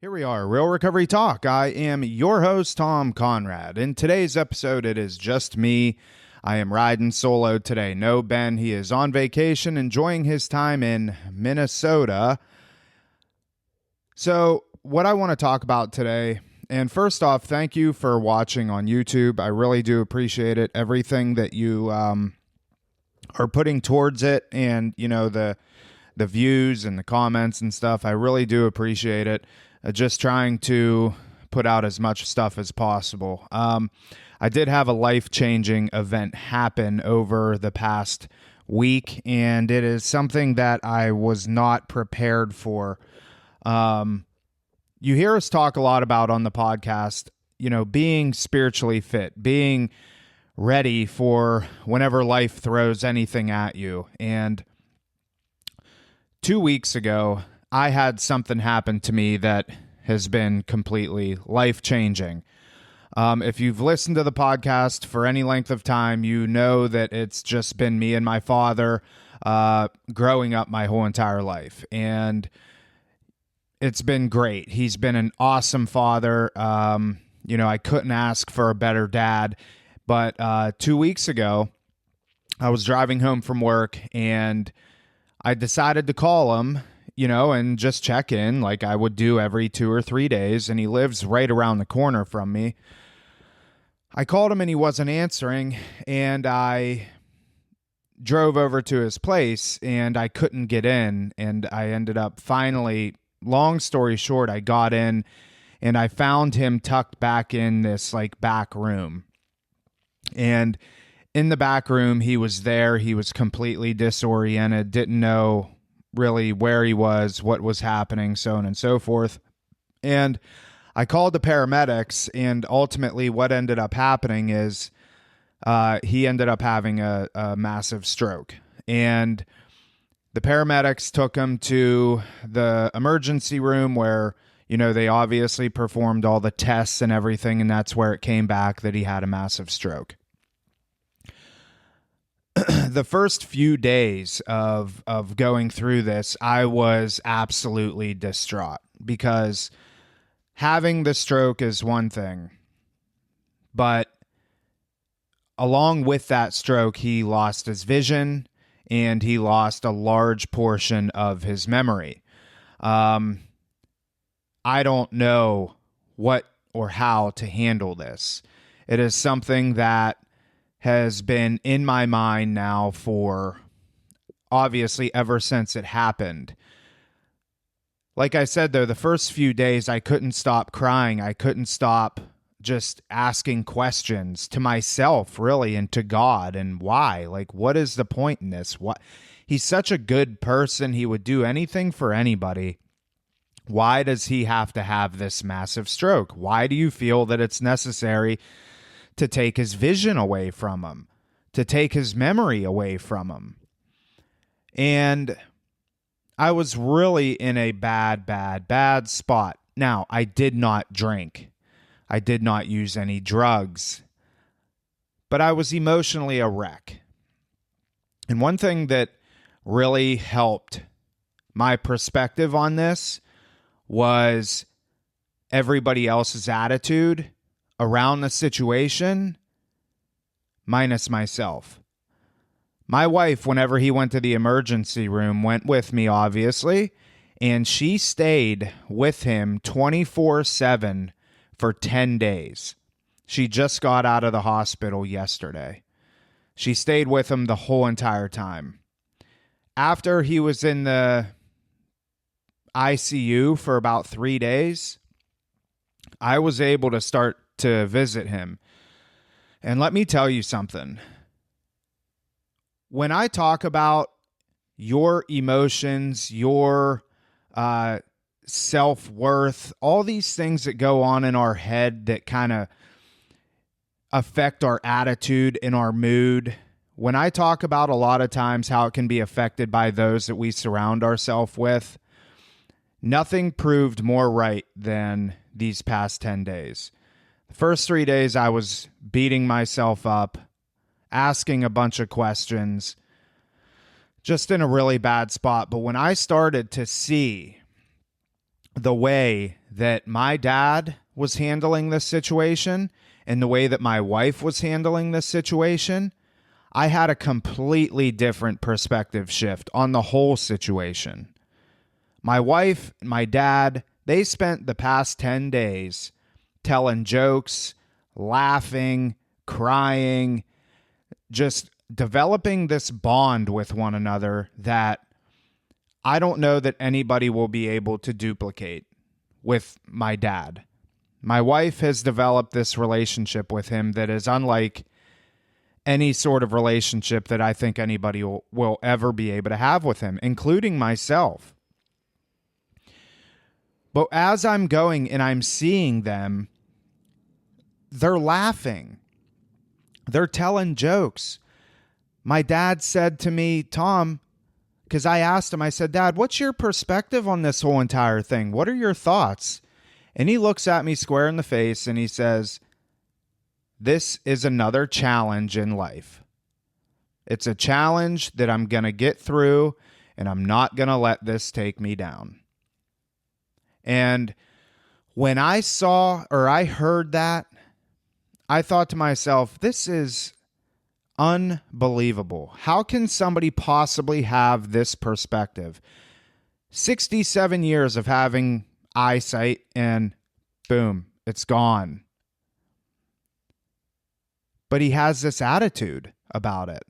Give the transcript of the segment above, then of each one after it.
Here we are, Real Recovery Talk. I am your host, Tom Conrad. In today's episode, it is just me. I am riding solo today. No Ben. He is on vacation, enjoying his time in Minnesota. So, what I want to talk about today, and first off, thank you for watching on YouTube. I really do appreciate it. Everything that you are putting towards it, and the views and the comments and stuff. I really do appreciate it. Just trying to put out as much stuff as possible. I did have a life-changing event happen over the past week, and it is something that I was not prepared for. You hear us talk a lot about on the podcast, being spiritually fit, being ready for whenever life throws anything at you. And 2 weeks ago, I had something happen to me that has been completely life-changing. If you've listened to the podcast for any length of time, you know that it's just been me and my father growing up my whole entire life. And it's been great. He's been an awesome father. I couldn't ask for a better dad. But 2 weeks ago, I was driving home from work, and I decided to call him, and just check in like I would do every 2 or 3 days, and he lives right around the corner from me. I called him and he wasn't answering, and I drove over to his place, and I couldn't get in, and I ended up finally, long story short, I got in, and I found him tucked back in this back room. And in the back room, he was there. He was completely disoriented, didn't know really where he was, what was happening, so on and so forth. And I called the paramedics, and ultimately what ended up happening is he ended up having a massive stroke. And the paramedics took him to the emergency room where, they obviously performed all the tests and everything, and that's where it came back that he had a massive stroke. The first few days of going through this, I was absolutely distraught because having the stroke is one thing, but along with that stroke, he lost his vision and he lost a large portion of his memory. I don't know what or how to handle this. It is something that has been in my mind now for, obviously, ever since it happened. Like I said, though, the first few days, I couldn't stop crying. I couldn't stop just asking questions to myself, really, and to God, and why? What is the point in this? What? He's such a good person. He would do anything for anybody. Why does he have to have this massive stroke? Why do you feel that it's necessary to take his vision away from him, to take his memory away from him? And I was really in a bad spot. Now, I did not drink. I did not use any drugs. But I was emotionally a wreck. And one thing that really helped my perspective on this was everybody else's attitude around the situation, minus myself. My wife, whenever he went to the emergency room, went with me, obviously, and she stayed with him 24/7 for 10 days. She just got out of the hospital yesterday. She stayed with him the whole entire time. After he was in the ICU for about 3 days, I was able to start to visit him. And let me tell you something. When I talk about your emotions, your self-worth, all these things that go on in our head that kind of affect our attitude and our mood, when I talk about a lot of times how it can be affected by those that we surround ourselves with, nothing proved more right than these past 10 days. The first 3 days, I was beating myself up, asking a bunch of questions, just in a really bad spot. But when I started to see the way that my dad was handling this situation and the way that my wife was handling this situation, I had a completely different perspective shift on the whole situation. My wife, my dad, they spent the past 10 days telling jokes, laughing, crying, just developing this bond with one another that I don't know that anybody will be able to duplicate with my dad. My wife has developed this relationship with him that is unlike any sort of relationship that I think anybody will ever be able to have with him, including myself. But as I'm going and I'm seeing them, they're laughing. They're telling jokes. My dad said to me, Tom, because I asked him, I said, Dad, what's your perspective on this whole entire thing? What are your thoughts? And he looks at me square in the face and he says, this is another challenge in life. It's a challenge that I'm going to get through, and I'm not going to let this take me down. And when I saw or I heard that, I thought to myself, this is unbelievable. How can somebody possibly have this perspective? 67 years of having eyesight and boom, it's gone. But he has this attitude about it.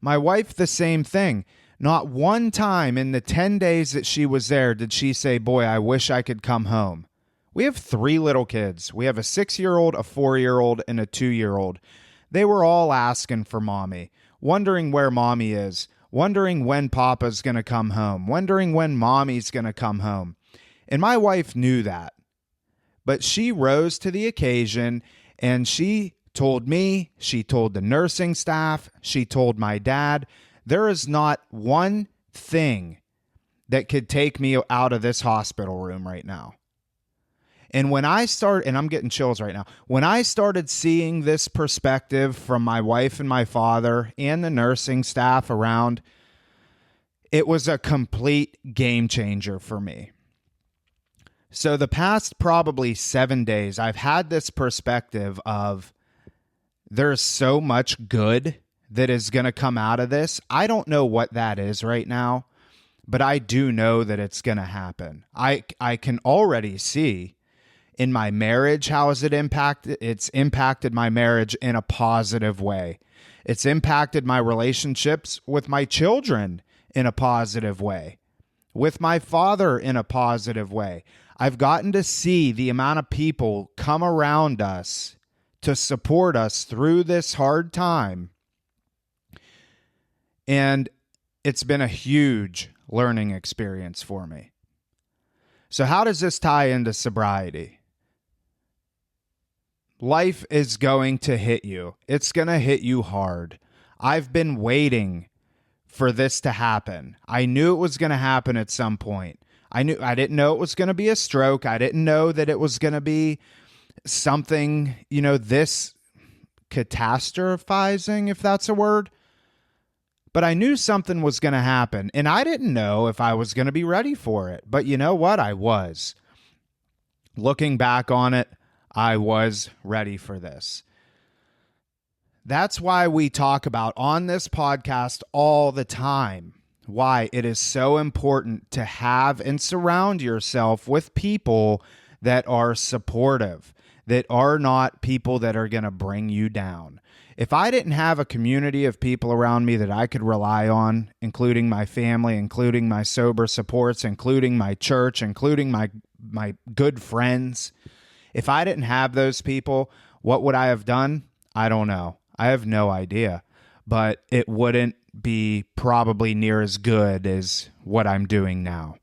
My wife, the same thing. Not one time in the 10 days that she was there did she say, boy, I wish I could come home. We have 3 little kids. We have a 6-year-old, a 4-year-old, and a 2-year-old. They were all asking for mommy, wondering where mommy is, wondering when papa's going to come home, wondering when mommy's going to come home. And my wife knew that. But she rose to the occasion and she told me, she told the nursing staff, she told my dad, there is not one thing that could take me out of this hospital room right now. And when I started, and I'm getting chills right now, when I started seeing this perspective from my wife and my father and the nursing staff around, it was a complete game changer for me. So the past probably 7 days, I've had this perspective of there's so much good that is going to come out of this. I don't know what that is right now, but I do know that it's going to happen. I can already see in my marriage, how has it impacted? It's impacted my marriage in a positive way. It's impacted my relationships with my children in a positive way, with my father in a positive way. I've gotten to see the amount of people come around us to support us through this hard time. And it's been a huge learning experience for me. So how does this tie into sobriety? Life is going to hit you. It's going to hit you hard. I've been waiting for this to happen. I knew it was going to happen at some point. I didn't know it was going to be a stroke. I didn't know that it was going to be something, this catastrophizing, if that's a word. But I knew something was going to happen, and I didn't know if I was going to be ready for it. But you know what? I was. Looking back on it, I was ready for this. That's why we talk about on this podcast all the time why it is so important to have and surround yourself with people that are supportive, that are not people that are going to bring you down. If I didn't have a community of people around me that I could rely on, including my family, including my sober supports, including my church, including my good friends, if I didn't have those people, what would I have done? I don't know. I have no idea. But it wouldn't be probably near as good as what I'm doing now.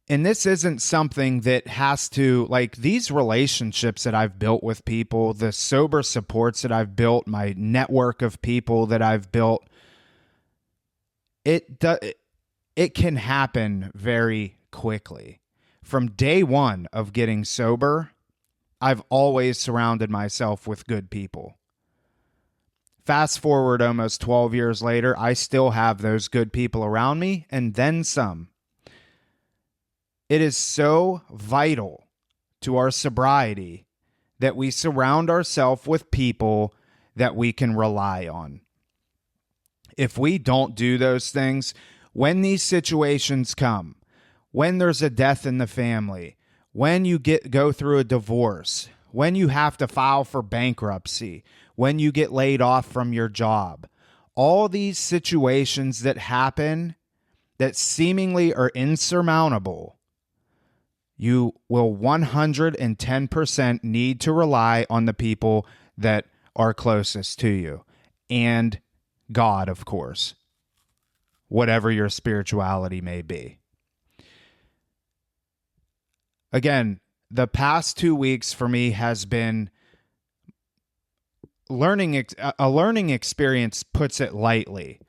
And this isn't something that has to, like, these relationships that I've built with people, the sober supports that I've built, my network of people that I've built, it can happen very quickly. From day one of getting sober, I've always surrounded myself with good people. Fast forward almost 12 years later, I still have those good people around me and then some. It is so vital to our sobriety that we surround ourselves with people that we can rely on. If we don't do those things, when these situations come, when there's a death in the family, when you go through a divorce, when you have to file for bankruptcy, when you get laid off from your job, all these situations that happen that seemingly are insurmountable, you will 110% need to rely on the people that are closest to you. And God, of course, whatever your spirituality may be. Again, the past 2 weeks for me has been a learning experience, puts it lightly.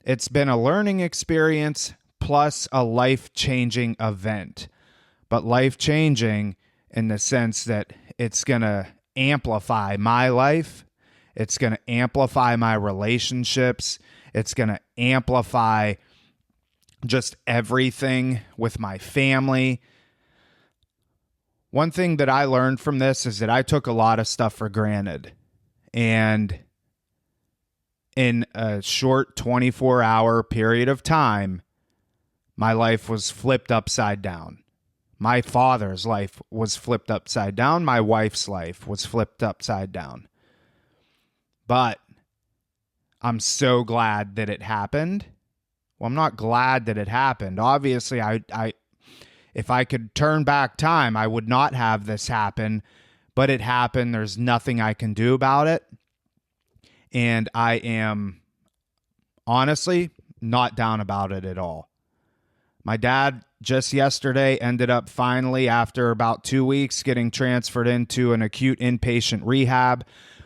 It's been a learning experience plus a life-changing event. But life-changing in the sense that it's going to amplify my life. It's going to amplify my relationships. It's going to amplify just everything with my family. One thing that I learned from this is that I took a lot of stuff for granted. And in a short 24-hour period of time, my life was flipped upside down. My father's life was flipped upside down. My wife's life was flipped upside down. But I'm so glad that it happened. Well, I'm not glad that it happened. Obviously, if I could turn back time, I would not have this happen. But it happened. There's nothing I can do about it. And I am honestly not down about it at all. My dad just yesterday ended up finally, after about 2 weeks, getting transferred into an acute inpatient rehab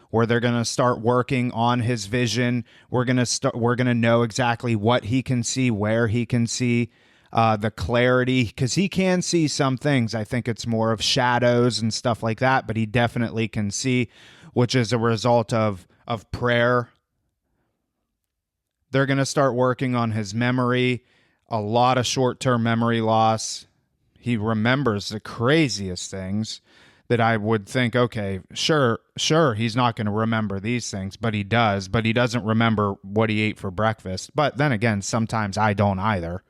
where they're going to start working on his vision. We're going to know exactly what he can see, where he can see, the clarity, because he can see some things. I think it's more of shadows and stuff like that, but he definitely can see, which is a result of prayer. They're going to start working on his memory. A lot of short-term memory loss. He remembers the craziest things that I would think, okay, sure, he's not going to remember these things, but he does. But he doesn't remember what he ate for breakfast. But then again, sometimes I don't either.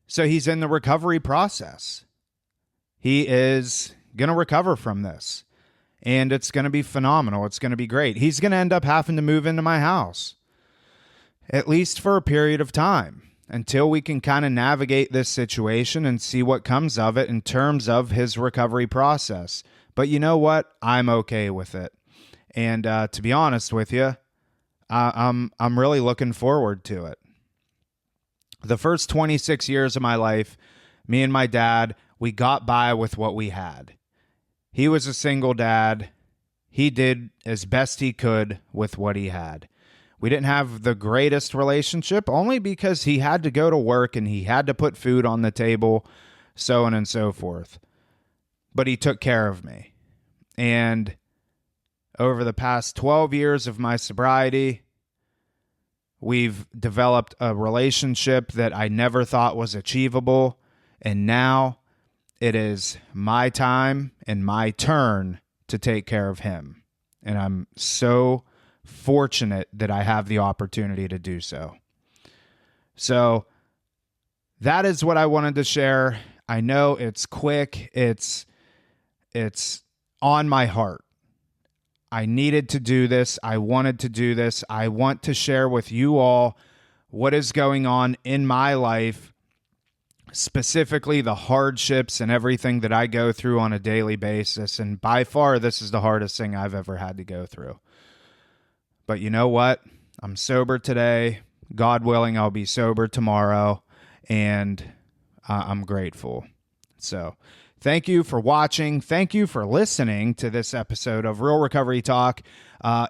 So he's in the recovery process. He is going to recover from this. And it's going to be phenomenal. It's going to be great. He's going to end up having to move into my house, at least for a period of time, until we can kind of navigate this situation and see what comes of it in terms of his recovery process. But you know what? I'm okay with it. And to be honest with you, I'm really looking forward to it. The first 26 years of my life, me and my dad, we got by with what we had. He was a single dad. He did as best he could with what he had. We didn't have the greatest relationship, only because he had to go to work and he had to put food on the table, so on and so forth. But he took care of me. And over the past 12 years of my sobriety, we've developed a relationship that I never thought was achievable. And now it is my time and my turn to take care of him. And I'm so fortunate that I have the opportunity to do so. So that is what I wanted to share. I know it's quick. It's on my heart. I needed to do this. I wanted to do this. I want to share with you all what is going on in my life, specifically the hardships and everything that I go through on a daily basis. And by far, this is the hardest thing I've ever had to go through. But you know what? I'm sober today. God willing, I'll be sober tomorrow. And I'm grateful. So thank you for watching. Thank you for listening to this episode of Real Recovery Talk.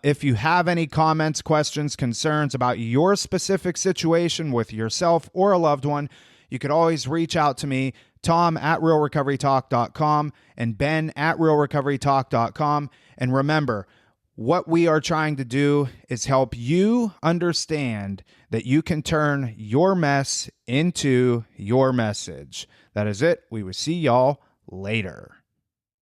If you have any comments, questions, concerns about your specific situation with yourself or a loved one, you could always reach out to me, Tom at realrecoverytalk.com and Ben at realrecoverytalk.com. And remember, What we are trying to do is help you understand that you can turn your mess into your message. That is it. We will see y'all later.